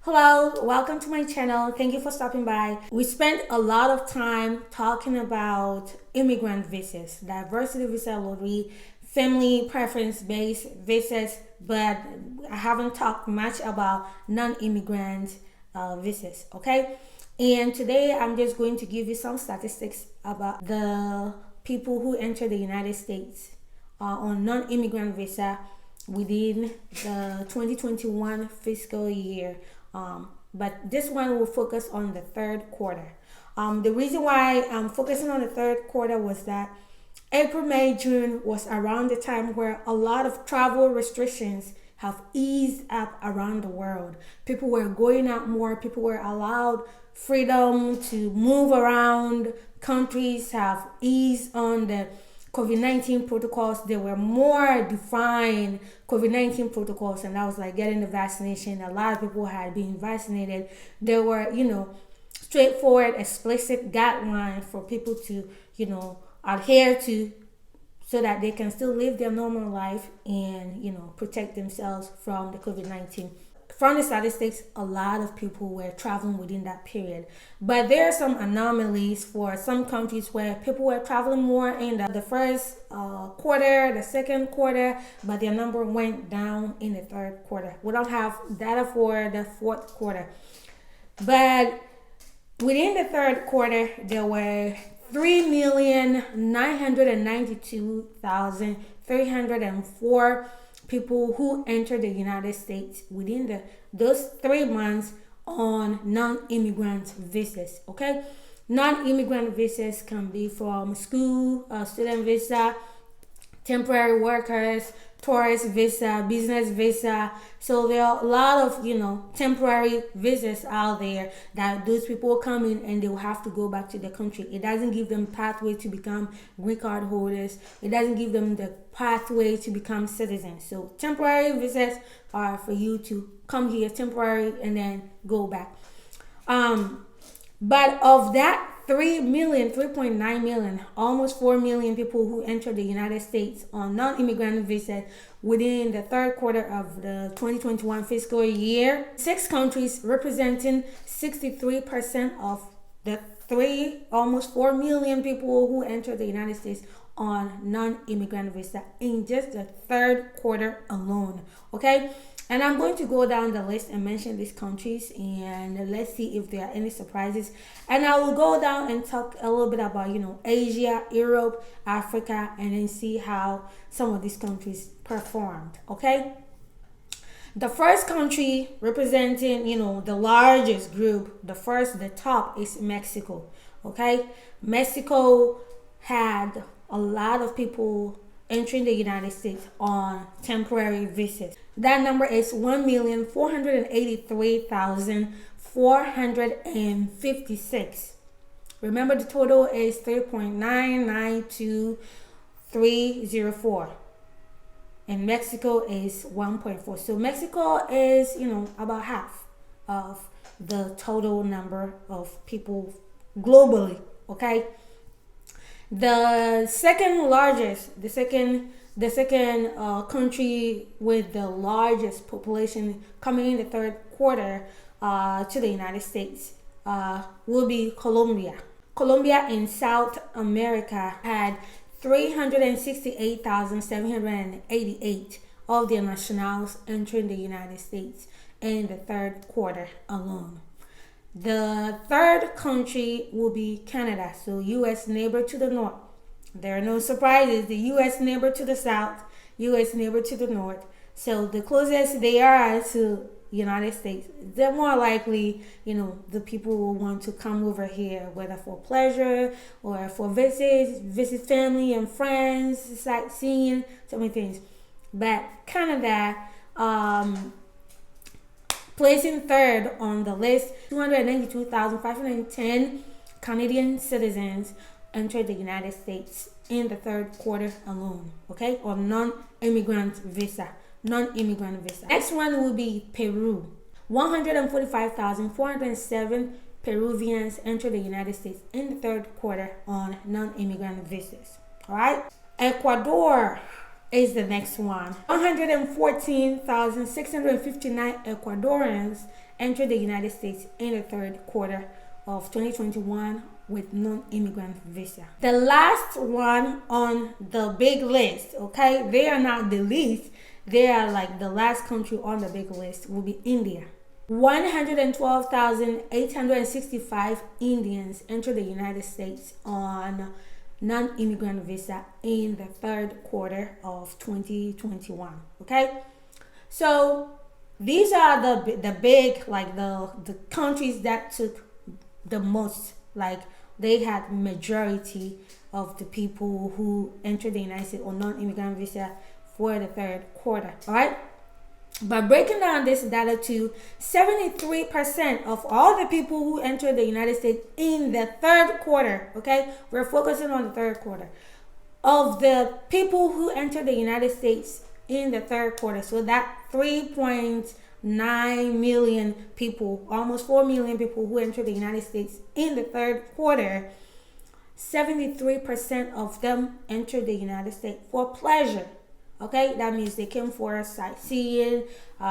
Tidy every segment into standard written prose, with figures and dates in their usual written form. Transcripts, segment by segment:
Hello, welcome to my channel. Thank you for stopping by. We spent a lot of time talking about immigrant visas, diversity visa lottery, family preference based visas, but I haven't talked much about non-immigrant visas, okay? And today I'm just going to give you some statistics about the people who enter the United States on non-immigrant visa within the 2021 fiscal year. But this one will focus on the third quarter. The reason why I'm focusing on the third quarter was that April, May, June was around the time where a lot of travel restrictions have eased up around the world. People were going out more, people were allowed freedom to move around, countries have eased on the COVID-19 protocols. There were more defined COVID-19 protocols, and that was like getting the vaccination. A lot of people had been vaccinated. There were, straightforward, explicit guidelines for people to, adhere to so that they can still live their normal life and, protect themselves from the COVID-19. From the statistics, a lot of people were traveling within that period. But there are some anomalies for some countries where people were traveling more in the first quarter, the second quarter, but their number went down in the third quarter. We don't have data for the fourth quarter. But within the third quarter, there were 3,992,304 people who entered the United States within those 3 months on non-immigrant visas. Okay, non-immigrant visas can be from school, student visa, temporary workers, tourist visa, business visa. So there are a lot of temporary visas out there that those people come in and they will have to go back to the country. It doesn't give them pathway to become green card holders. It doesn't give them the pathway to become citizens. So temporary visas are for you to come here temporary and then go back. But of that 3.9 million, almost 4 million people who entered the United States on non-immigrant visas within the third quarter of the 2021 fiscal year, 6 countries representing 63% of the almost 4 million people who entered the United States on non-immigrant visa in just the third quarter alone. Okay, and I'm going to go down the list and mention these countries, and let's see if there are any surprises. And I will go down and talk a little bit about Asia, Europe, Africa, and then see how some of these countries performed. Okay, the first country representing the largest group, the top is Mexico. Okay, Mexico had a lot of people entering the United States on temporary visas. That number is 1,483,456. Remember, the total is 3.992304. And Mexico is 1.4. So Mexico is, about half of the total number of people globally. Okay. The second country with the largest population coming in the third quarter to the United States will be Colombia. Colombia in South America had 368,788 of their nationals entering the United States in the third quarter alone. The third country will be Canada, so U.S. neighbor to the north. There are no surprises. The U.S. neighbor to the south, U.S. neighbor to the north. So the closest they are to United States, the more likely, the people will want to come over here, whether for pleasure or for visit family and friends, sightseeing, so many things. But Canada, placing third on the list, 292,510 Canadian citizens entered the United States in the third quarter alone, okay, on non-immigrant visa. Next one will be Peru. 145,407 Peruvians entered the United States in the third quarter on non-immigrant visas. All right. Ecuador is the next one. 114,659 Ecuadorians entered the United States in the third quarter of 2021 with non-immigrant visa. The last one on the big list, okay, they are not the least, they are like the last country on the big list, will be India. 112,865 Indians entered the United States on non-immigrant visa in the third quarter of 2021. Okay, so these are the big, like the countries that took the most, like they had majority of the people who entered the United States on non-immigrant visa for the third quarter. All right. But breaking down this data to 73% of all the people who entered the United States in the third quarter, okay, we're focusing on the third quarter, of the people who entered the United States in the third quarter, so that 3.9 million people, almost 4 million people who entered the United States in the third quarter, 73% of them entered the United States for pleasure. Okay, that means they came for sightseeing.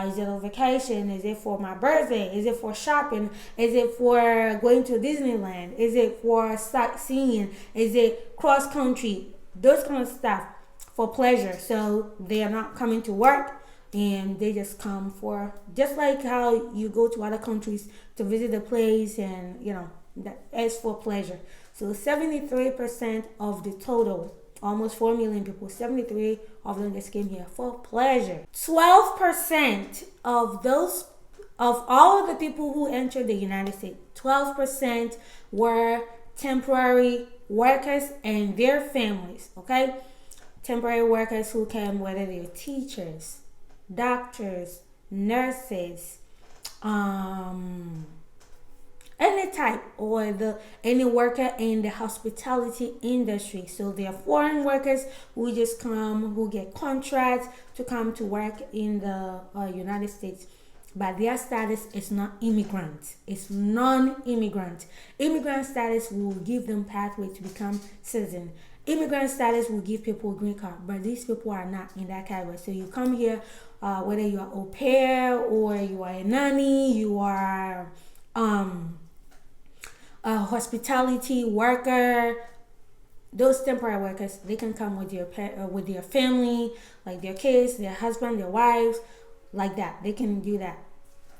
Is it a vacation? Is it for my birthday? Is it for shopping? Is it for going to Disneyland? Is it for sightseeing? Is it cross country? Those kind of stuff for pleasure. So they are not coming to work, and they just come for, just like how you go to other countries to visit the place, and that is for pleasure. So 73% of the total, almost 4 million people, 73 of them just came here for pleasure. 12% of all of the people who entered the United States, 12% were temporary workers and their families, okay? Temporary workers who came, whether they're teachers, doctors, nurses, any type, or any worker in the hospitality industry. So they are foreign workers who just come, who get contracts to come to work in the United States, but their status is not immigrant, it's non-immigrant. Immigrant status will give them pathway to become citizen. Immigrant status will give people a green card, but these people are not in that category. So you come here, whether you are au pair, or you are a nanny, you are a hospitality worker, those temporary workers, they can come with their family, like their kids, their husband, their wives, like that. They can do that.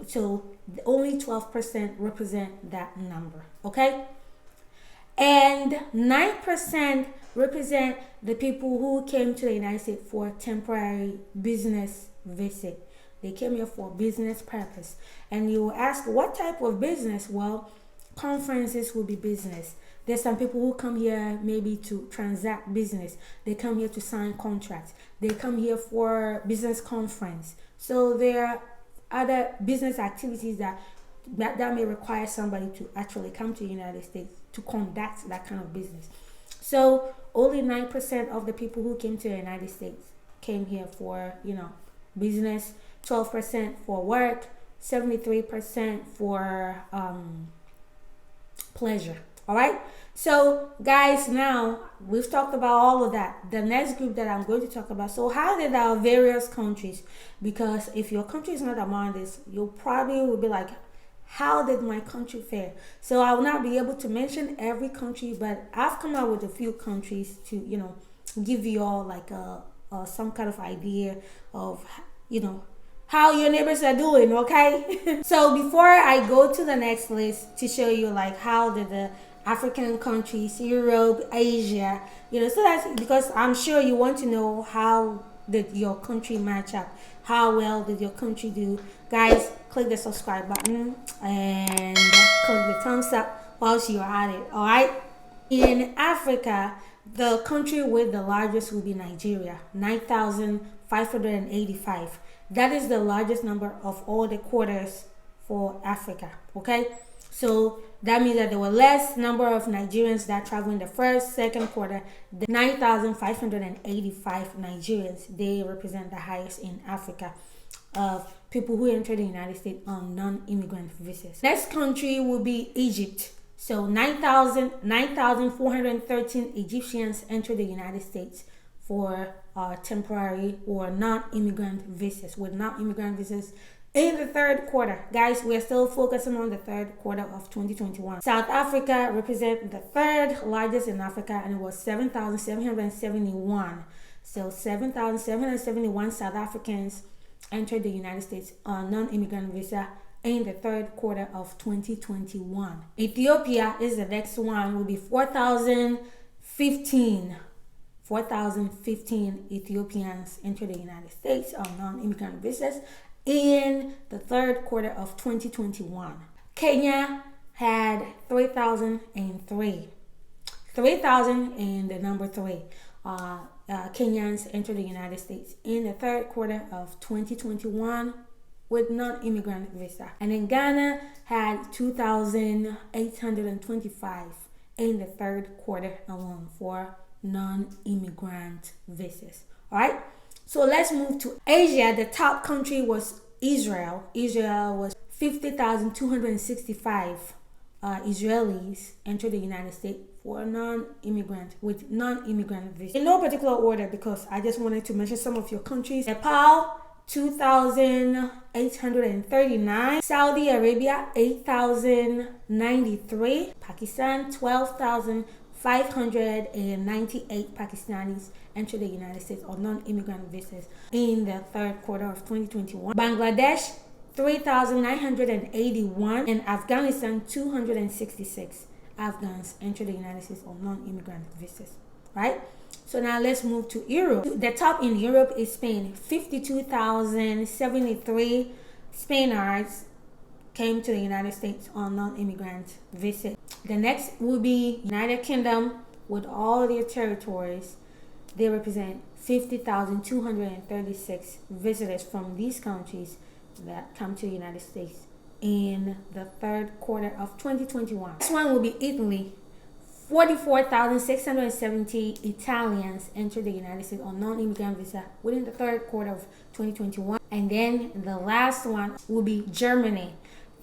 So only 12% represent that number, okay? And 9% represent the people who came to the United States for temporary business visit. They came here for business purpose. And you will ask, what type of business? Well, conferences will be business. There's some people who come here maybe to transact business. They come here to sign contracts. They come here for business conference. So there are other business activities that may require somebody to actually come to the United States to conduct that kind of business. So only 9% of the people who came to the United States came here for, business, 12% for work, 73% for pleasure. All right, so guys, now we've talked about all of that. The next group that I'm going to talk about, so how did our various countries, because if your country is not among this, you probably will be like, how did my country fare? So I will not be able to mention every country, but I've come up with a few countries to give you all like some kind of idea of how your neighbors are doing, okay? So before I go to the next list to show you like how did the African countries, Europe, Asia, so that's because I'm sure you want to know how did your country match up, how well did your country do. Guys, click the subscribe button and click the thumbs up whilst you're at it, all right? In Africa, the country with the largest will be Nigeria, 9,585. That is the largest number of all the quarters for Africa, okay? So that means that there were less number of Nigerians that traveled in the first, second quarter. The 9,585 Nigerians, they represent the highest in Africa of people who entered the United States on non-immigrant visas. Next country will be Egypt. So 9,413 Egyptians entered the United States for temporary or non-immigrant visas. With non-immigrant visas, In the third quarter, guys, we're still focusing on the third quarter of 2021. South Africa represents the third largest in Africa, and it was 7,771. So 7,771 South Africans entered the United States on non-immigrant visa in the third quarter of 2021. Ethiopia is the next one, will be 4,015. 4,015 Ethiopians entered the United States on non-immigrant visas in the third quarter of 2021. Kenya had 3,003. 3,000 and the number 3. Kenyans entered the United States in the third quarter of 2021 with non-immigrant visa. And then Ghana had 2,825 in the third quarter alone for non-immigrant visas. All right, so let's move to Asia. The top country was Israel. Israel was 50,265 Israelis entered the United States for non-immigrant with non-immigrant visa. In no particular order, because I just wanted to mention some of your countries. Nepal, 2,839. Saudi Arabia, 8,093. Pakistan, 12,598 Pakistanis entered the United States on non-immigrant visas in the third quarter of 2021. Bangladesh, 3,981, and Afghanistan, 266 Afghans entered the United States on non-immigrant visas, right? So now let's move to Europe. The top in Europe is Spain. 52,073 Spaniards came to the United States on non-immigrant visas. The next will be United Kingdom with all their territories. They represent 50,236 visitors from these countries that come to the United States in the third quarter of 2021. This one will be Italy. 44,670 Italians entered the United States on non-immigrant visa within the third quarter of 2021. And then the last one will be Germany.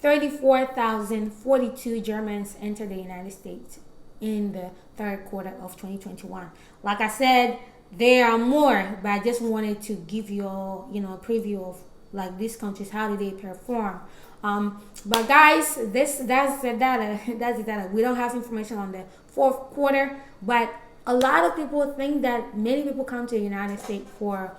34,042 Germans entered the United States in the third quarter of 2021. Like I said, there are more, but I just wanted to give you a preview of like these countries, how do they perform. But guys, that's the data. That's the data. We don't have information on the fourth quarter, but a lot of people think that many people come to the United States for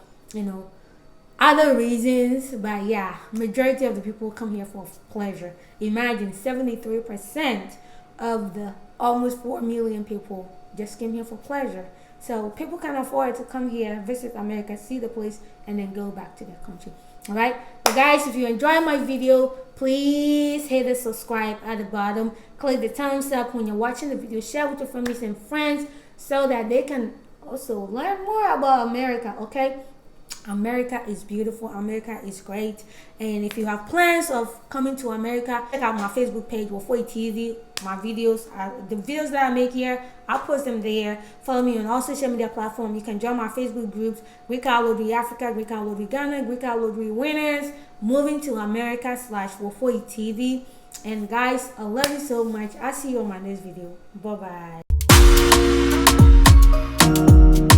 other reasons. But yeah, majority of the people come here for pleasure. Imagine 73% of the almost 4 million people just came here for pleasure. So people can afford to come here, visit America, see the place, and then go back to their country. All right, but guys, if you enjoy my video, please hit the subscribe at the bottom, click the thumbs up when you're watching the video, share with your families and friends so that they can also learn more about America. Okay, America is beautiful, America is great, and if you have plans of coming to America, check out my Facebook page, Wofoi TV. My videos, the videos that I make here, I'll post them there. Follow me on all social media platforms. You can join my Facebook groups, Greek Card Lottery Africa, Greek Card Lottery Ghana, Greek Card Lottery Winners, Moving to America /Wofoi TV. And guys, I love you so much. I'll see you on my next video. Bye bye.